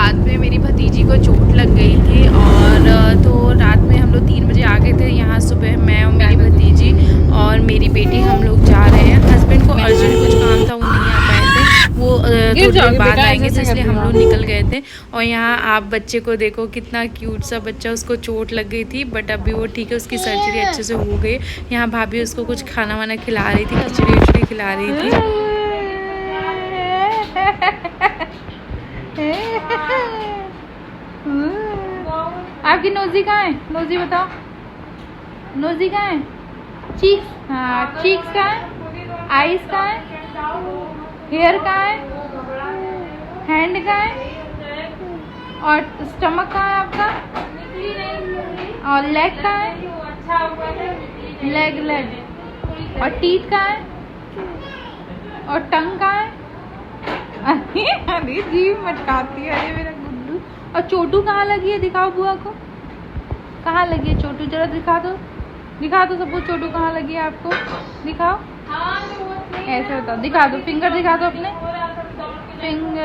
रात में मेरी भतीजी को चोट लग गई थी और तो रात में हम लोग 3 बजे आ गए थे यहाँ। सुबह मैं और मेरी भतीजी और मेरी बेटी हम लोग जा रहे हैं। हस्बैंड को अर्जेंट कुछ काम था, वो नहीं आ पाए थे, वो थोड़ी देर बाद आएंगे, तो इसलिए हम लोग निकल गए थे। और यहाँ आप बच्चे को देखो, कितना क्यूट सा बच्चा, उसको चोट लग गई थी बट अभी वो ठीक है, उसकी सर्जरी अच्छे से हो गई। यहाँ भाभी उसको कुछ खाना वाना खिला रही थी, खिचड़ी उचड़ी खिला रही थी। आपकी नोजी कहाँ है? नोजी बताओ, नोजी कहाँ है? चीक्स, हाँ चीक्स कहाँ है? आईज कहाँ है? हेयर कहाँ है? हैंड कहाँ है? और स्टमक कहाँ है आपका? और लेग कहाँ है? Leg leg. और टीथ कहाँ है? और टंग कहाँ है? अरे अरे जीभ मटकाती है, अरे मेरा गुड्डू। और चोटू कहाँ लगी है? दिखाओ बुआ को, कहाँ लगी है चोटू, जरा दिखा दो, दिखा दो सबको चोटू कहाँ लगी है आपको, दिखाओ। ऐसे बताओ, दिखा दो, फिंगर दिखा दो अपने, फिंगर।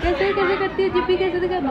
कैसे कैसे करती है जिप्पी, कैसे दिखा दो।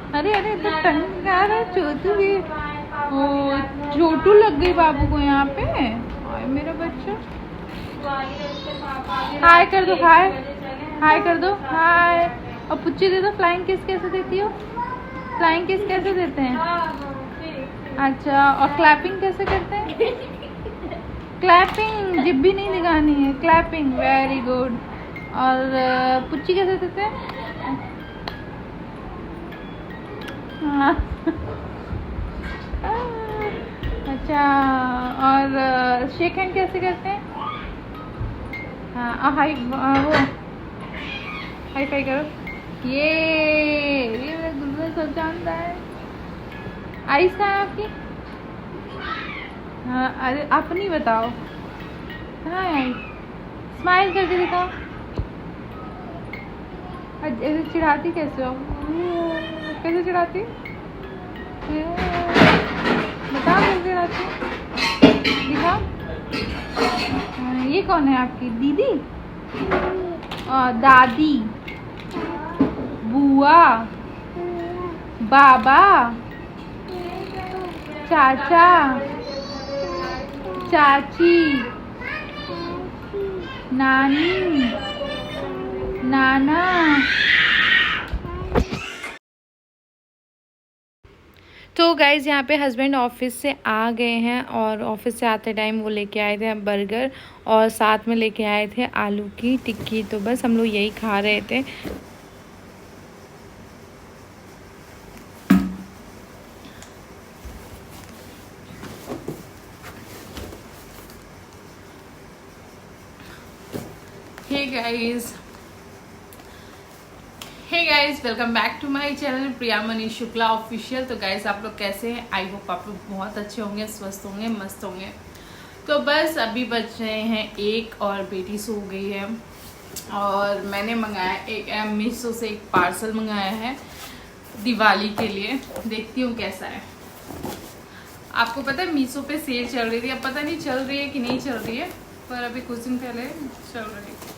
अरे अरे तो टंगार है चोटू भी। ओ चोटू लग गई बाबू को यहाँ पे। हाय मेरा बच्चा, हाय कर दो, हाय हाय कर दो, हाय। और पुच्ची दे दो। फ्लाइंग किस कैसे देती हो? फ्लाइंग किस कैसे देते हैं? अच्छा, और क्लैपिंग कैसे करते हैं? क्लैपिंग, जिप भी नहीं दिखानी है, क्लैपिंग, वेरी गुड। और पुच्ची कैसे देते हैं? हाँ। अच्छा, और शेक हैंड कैसे करते हैं? हाँ, हाई वो हाई फाई करो। ये मेरा गुल्लू सब जानता है। आइस कहाँ है आपकी? हाँ, अरे अपनी बताओ कहाँ है आइस? स्माइल करके दिखाओ। ऐसे चिढ़ाती कैसे हो? कैसे चिढ़ाती? बताओ कैसे चिढ़ाती, दिखाओ। ये कौन है आपकी दीदी? दादी, बुआ, बाबा, चाचा, चाची, नानी, नाना। तो गाइज़ यहाँ पे हस्बैंड ऑफिस से आ गए हैं और ऑफिस से आते टाइम वो लेके आए थे बर्गर और साथ में लेके आए थे आलू की टिक्की। तो बस हम लोग यही खा रहे थे। Hey guys welcome back to my channel Priya Manish Shukla official. तो गाइज आप लोग कैसे हैं? आई होप आप लोग बहुत अच्छे होंगे, स्वस्थ होंगे, मस्त होंगे। तो बस अभी बज रहे हैं 1 और बेटी सो गई है। और मैंने मंगाया एक मीशो से एक पार्सल मंगाया है दिवाली के लिए। देखती हूँ कैसा है। आपको पता है मीशो पे सेल चल रही थी, अब पता नहीं चल रही है कि नहीं चल रही है, पर अभी कुछ दिन पहले चल रही थी।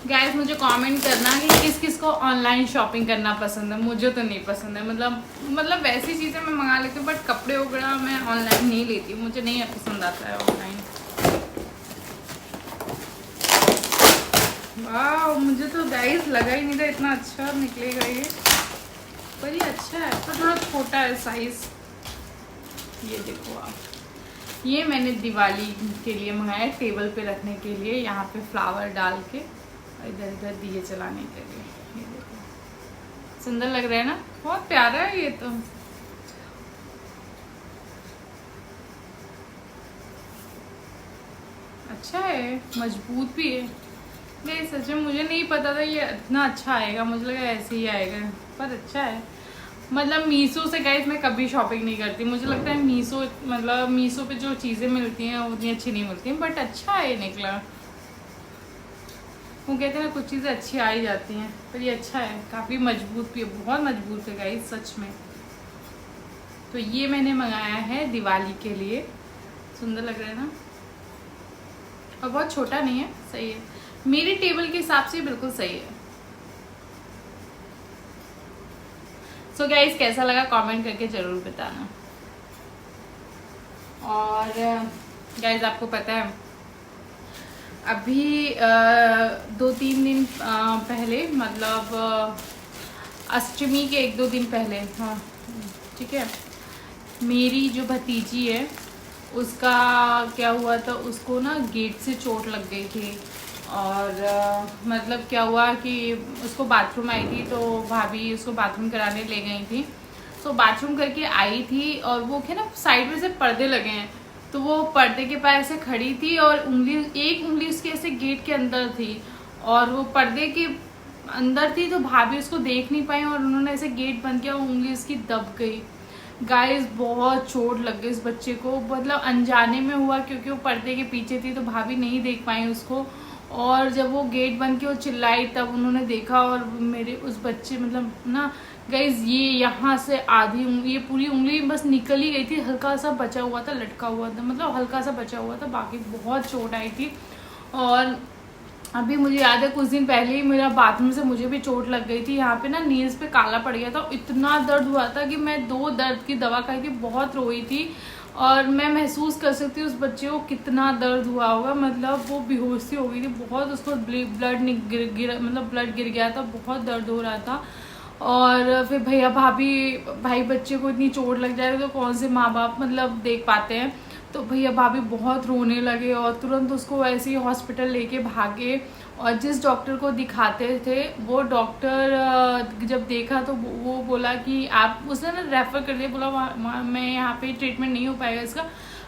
गाइस मुझे कमेंट करना कि किस किस को ऑनलाइन शॉपिंग करना पसंद है। मुझे तो नहीं पसंद है, मतलब वैसी चीज़ें मैं मंगा लेती हूँ बट कपड़े वगैरह मैं ऑनलाइन नहीं लेती हूँ, मुझे नहीं पसंद आता है ऑनलाइन। वाह, मुझे तो गाइस लगा ही नहीं था इतना अच्छा निकलेगा ये, पर ये अच्छा है, पर थोड़ा छोटा है साइज़। ये देखो आप, ये मैंने दिवाली के लिए मंगाया टेबल पे रखने के लिए, यहाँ पे फ्लावर डाल के इधर इधर दिए जलाने के लिए। ये देखो सुंदर लग रहा है ना, बहुत प्यारा है ये तो। अच्छा है, मजबूत भी है। नहीं सच में मुझे नहीं पता था ये इतना अच्छा आएगा, मुझे लगा ऐसे ही आएगा, पर अच्छा है। मतलब मीशो से गाइस मैं कभी शॉपिंग नहीं करती, मुझे लगता है मीशो मतलब मीशो पे जो चीज़ें मिलती हैं वो उतनी अच्छी नहीं मिलती हैं, बट अच्छा है निकला। वो कहते हैं ना कुछ चीज़ें अच्छी आ ही जाती हैं, पर ये अच्छा है, काफ़ी मजबूत भी है, बहुत मजबूत है गाइस सच में। तो ये मैंने मंगाया है दिवाली के लिए, सुंदर लग रहा है ना, और बहुत छोटा नहीं है, सही है, मेरे टेबल के हिसाब से बिल्कुल सही है। सो गाइस कैसा लगा कमेंट करके जरूर बताना। और गाइस आपको पता है अभी 2-3 दिन पहले, मतलब अष्टमी के 1-2 दिन पहले, हाँ ठीक है, मेरी जो भतीजी है उसका क्या हुआ था, उसको ना गेट से चोट लग गई थी। और मतलब क्या हुआ कि उसको बाथरूम आई थी, तो भाभी उसको बाथरूम कराने ले गई थी। तो बाथरूम करके आई थी और वो क्या ना साइड में से पर्दे लगे हैं, तो वो पर्दे के पास ऐसे खड़ी थी और एक उंगली उसकी ऐसे गेट के अंदर थी और वो पर्दे के अंदर थी, तो भाभी उसको देख नहीं पाई और उन्होंने ऐसे गेट बंद किया, उंगली उसकी दब गई। गाइस बहुत चोट लग गई इस बच्चे को, मतलब अनजाने में हुआ क्योंकि वो पर्दे के पीछे थी, तो भाभी नहीं देख पाई उसको। और जब वो गेट बंद के वो चिल्लाई तब उन्होंने देखा, और मेरे उस बच्चे मतलब ना गाइस ये यहाँ से आधी उंगली, ये पूरी उंगली बस निकल ही गई थी, हल्का सा बचा हुआ था, लटका हुआ था, मतलब हल्का सा बचा हुआ था, बाकी बहुत चोट आई थी। और अभी मुझे याद है कुछ दिन पहले ही मेरा बाथरूम से मुझे भी चोट लग गई थी, यहाँ पे ना नील्स पे काला पड़ गया था, इतना दर्द हुआ था कि मैं 2 दर्द की दवा खाई थी, बहुत रोई थी। और मैं महसूस कर सकती हूँ उस बच्चे को कितना दर्द हुआ होगा, मतलब वो बेहोश सी हो गई थी, बहुत उसको ब्लड मतलब ब्लड गिर गया था, बहुत दर्द हो रहा था। और फिर भैया भाभी, भाई बच्चे को इतनी चोट लग जाए तो कौन से माँ बाप मतलब देख पाते हैं। तो भैया भाभी बहुत रोने लगे और तुरंत उसको ऐसे ही हॉस्पिटल लेके भागे। और जिस डॉक्टर को दिखाते थे वो डॉक्टर जब देखा तो वो बोला कि आप, उसने ना रेफ़र कर दिया, बोला मैं यहाँ पे ट्रीटमेंट नहीं हो पाएगा इसका,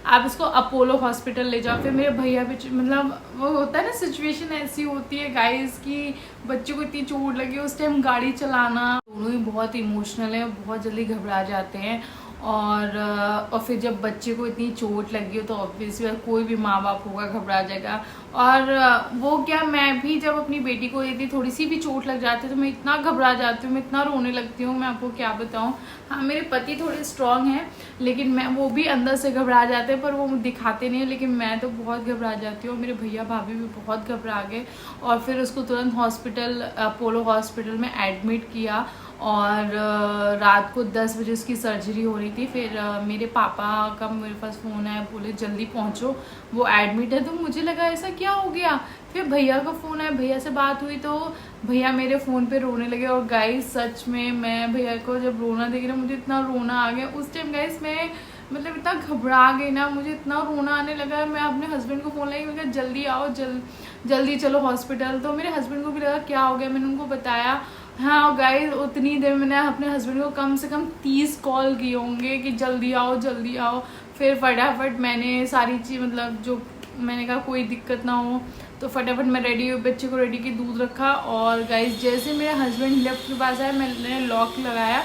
आप इसको अपोलो हॉस्पिटल ले जाओ। फिर मेरे भैया भी, मतलब वो होता है ना सिचुएशन ऐसी होती है गाइस कि बच्चों को इतनी चोट लगी, उस टाइम गाड़ी चलाना, दोनों ही बहुत इमोशनल है, बहुत जल्दी घबरा जाते हैं। और फिर जब बच्चे को इतनी चोट लगी हो तो ऑब्वियसली कोई भी माँ बाप होगा घबरा जाएगा। और वो क्या, मैं भी जब अपनी बेटी को यदि थोड़ी सी भी चोट लग जाती है तो मैं इतना घबरा जाती हूँ, मैं इतना रोने लगती हूँ, मैं आपको क्या बताऊँ। हाँ मेरे पति थोड़े स्ट्रांग हैं, लेकिन मैं, वो भी अंदर से घबरा जाते हैं पर वो दिखाते नहीं है, लेकिन मैं तो बहुत घबरा जाती हूँ। मेरे भैया भाभी भी बहुत घबरा गए और फिर उसको तुरंत हॉस्पिटल, अपोलो हॉस्पिटल में एडमिट किया। और रात को 10 बजे उसकी सर्जरी हो रही थी। फिर मेरे पापा का मेरे पास फ़ोन आया, बोले जल्दी पहुंचो वो एडमिट है। तो मुझे लगा ऐसा क्या हो गया, फिर भैया का फ़ोन आया, भैया से बात हुई तो भैया मेरे फ़ोन पे रोने लगे। और गाइस सच में मैं भैया को जब रोना देख रहा, मुझे इतना रोना आ गया उस टाइम गाइस, मैं मतलब इतना घबरा गई ना, मुझे इतना रोना आने लगा। मैं अपने हस्बैंड को फ़ोन लगी, मैं कहा जल्दी आओ, जल्दी चलो हॉस्पिटल। तो मेरे हस्बैंड को भी लगा क्या हो गया, मैंने उनको बताया। हाँ गाइस उतनी देर मैंने अपने हस्बैंड को कम से कम 30 कॉल किए होंगे कि जल्दी आओ जल्दी आओ। फिर फटाफट मैंने सारी चीज़, मतलब जो मैंने कहा कोई दिक्कत ना हो, तो फटाफट मैं रेडी हुई, बच्चे को रेडी की, दूध रखा। और गाइस जैसे मेरे हस्बैंड लिफ्ट के पास आया मैंने लॉक लगाया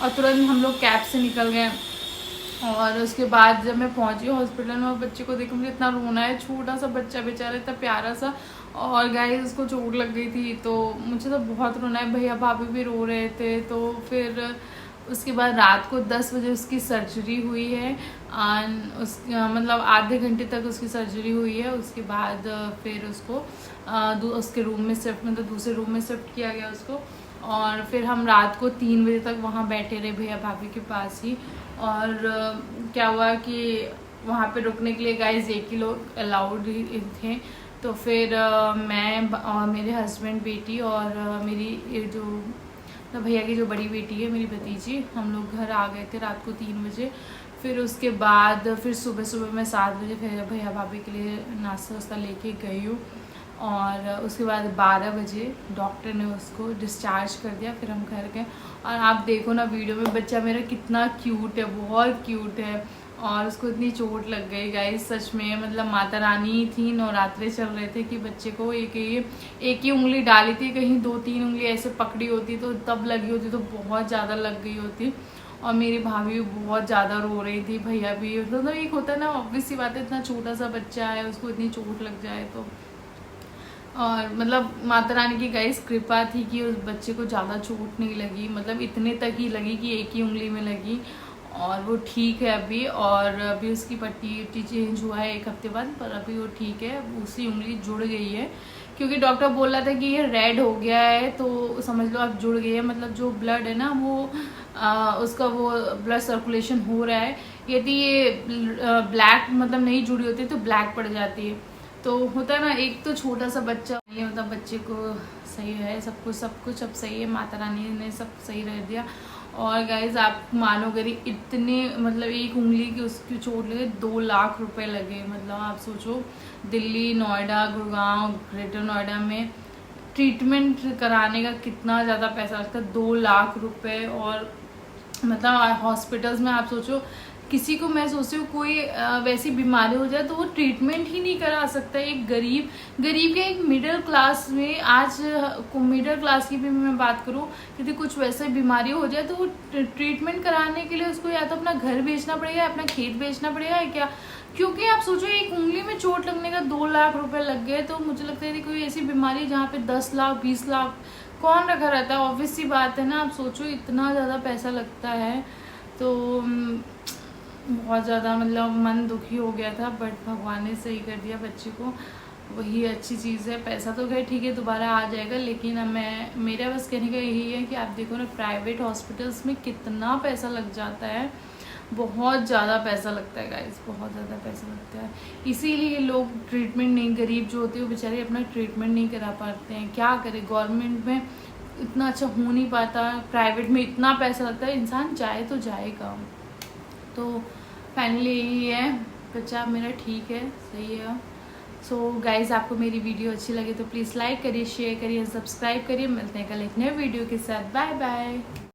और तुरंत हम लोग कैब से निकल गए। और उसके बाद जब मैं पहुंची हॉस्पिटल में और बच्चे को देखा, मुझे इतना रोना है, छोटा सा बच्चा बेचारा, इतना प्यारा सा, और गाइस उसको चोट लग गई थी तो मुझे तो बहुत रोना है। भैया भाभी भी रो रहे थे। तो फिर उसके बाद रात को 10 बजे उसकी सर्जरी हुई है, मतलब आधे घंटे तक उसकी सर्जरी हुई है। उसके बाद फिर उसको उसके रूम में शिफ्ट, मतलब दूसरे रूम में शिफ्ट किया गया उसको। और फिर हम रात को 3 बजे तक वहाँ बैठे रहे भैया भाभी के पास ही। और क्या हुआ कि वहाँ पे रुकने के लिए गाइस 1 ही लोग अलाउड थे। तो फिर मैं और मेरे हस्बैंड, बेटी और मेरी ये जो तो भैया की जो बड़ी बेटी है मेरी भतीजी, हम लोग घर आ गए थे रात को 3 बजे। फिर उसके बाद फिर सुबह मैं 7 बजे फिर भैया भाभी के लिए नाश्ता वास्ता लेके गई हूँ। और उसके बाद 12 बजे डॉक्टर ने उसको डिस्चार्ज कर दिया। फिर हम घर गए और आप देखो ना वीडियो में बच्चा मेरा कितना क्यूट है, बहुत क्यूट है। और उसको इतनी चोट लग गई गाइस, सच में मतलब माता रानी थी, नवरात्रे चल रहे थे कि बच्चे को एक ही उंगली डाली थी, कहीं 2-3 उंगली ऐसे पकड़ी होती तो तब लगी होती तो बहुत ज़्यादा लग गई होती। और मेरी भाभी भी बहुत ज़्यादा रो रही थी, भैया भी, मतलब एक होता है ना ऑब्वियस सी बात है, इतना छोटा सा बच्चा है उसको इतनी चोट लग जाए तो। और मतलब माता रानी की गाइस कृपा थी कि उस बच्चे को ज़्यादा चोट नहीं लगी, मतलब इतने तक ही लगी कि एक ही उंगली में लगी, और वो ठीक है अभी। और अभी उसकी पट्टी चेंज हुआ है 1 हफ्ते बाद, पर अभी वो ठीक है, उसी उंगली जुड़ गई है, क्योंकि डॉक्टर बोल रहा था कि ये रेड हो गया है तो समझ लो अब जुड़ गई है, मतलब जो ब्लड है ना वो उसका वो ब्लड सर्कुलेशन हो रहा है। यदि ये ब्लैक मतलब नहीं जुड़ी होती तो ब्लैक पड़ जाती है, तो होता है ना एक तो छोटा सा बच्चा, ये मतलब बच्चे को सही है, सब कुछ अब सही है, माता रानी ने सब सही रह दिया। और गाइज आप मानोगे नहीं, इतने मतलब एक उंगली की उसकी चोट लगे 2 लाख रुपए लगे। मतलब आप सोचो दिल्ली, नोएडा, गुड़गांव, ग्रेटर नोएडा में ट्रीटमेंट कराने का कितना ज़्यादा पैसा लगता है, 2 लाख रुपए। और मतलब हॉस्पिटल्स में आप सोचो, किसी को मैं सोचती हूँ कोई वैसी बीमारी हो जाए तो वो ट्रीटमेंट ही नहीं करा सकता। एक गरीब के एक मिडिल क्लास में, आज मिडिल क्लास की भी मैं बात करूँ, यदि कुछ वैसे बीमारी हो जाए तो वो ट्रीटमेंट कराने के लिए उसको या तो अपना घर बेचना पड़ेगा, अपना खेत बेचना पड़ेगा, या क्या, क्योंकि आप सोचो एक उंगली में चोट लगने का 2 लाख रुपए लग गए। तो मुझे लगता है कोई ऐसी बीमारी जहाँ पे 10 लाख 20 लाख कौन रखा रहता है, ऑब्वियस सी बात है ना। आप सोचो इतना ज़्यादा पैसा लगता है, तो बहुत ज़्यादा मतलब मन दुखी हो गया था, बट भगवान ने सही कर दिया बच्चे को, वही अच्छी चीज़ है। पैसा तो खैर ठीक है दोबारा आ जाएगा, लेकिन अब मेरा बस कहने का यही है कि आप देखो ना प्राइवेट हॉस्पिटल्स में कितना पैसा लग जाता है, बहुत ज़्यादा पैसा लगता है गाइस, बहुत ज़्यादा पैसा लगता है। इसीलिए लोग ट्रीटमेंट नहीं, गरीब जो होते हैं वो बेचारे अपना ट्रीटमेंट नहीं करा पाते हैं, क्या करें। गवर्नमेंट में इतना अच्छा हो नहीं पाता, प्राइवेट में इतना पैसा लगता है, इंसान जाए तो जाएगा। तो फाइनली यही है, बच्चा मेरा ठीक है, सही है। सो गाइज़ आपको मेरी वीडियो अच्छी लगे तो प्लीज़ लाइक करिए, शेयर करिए, सब्सक्राइब करिए। मिलते हैं कल एक नए वीडियो के साथ, बाय बाय।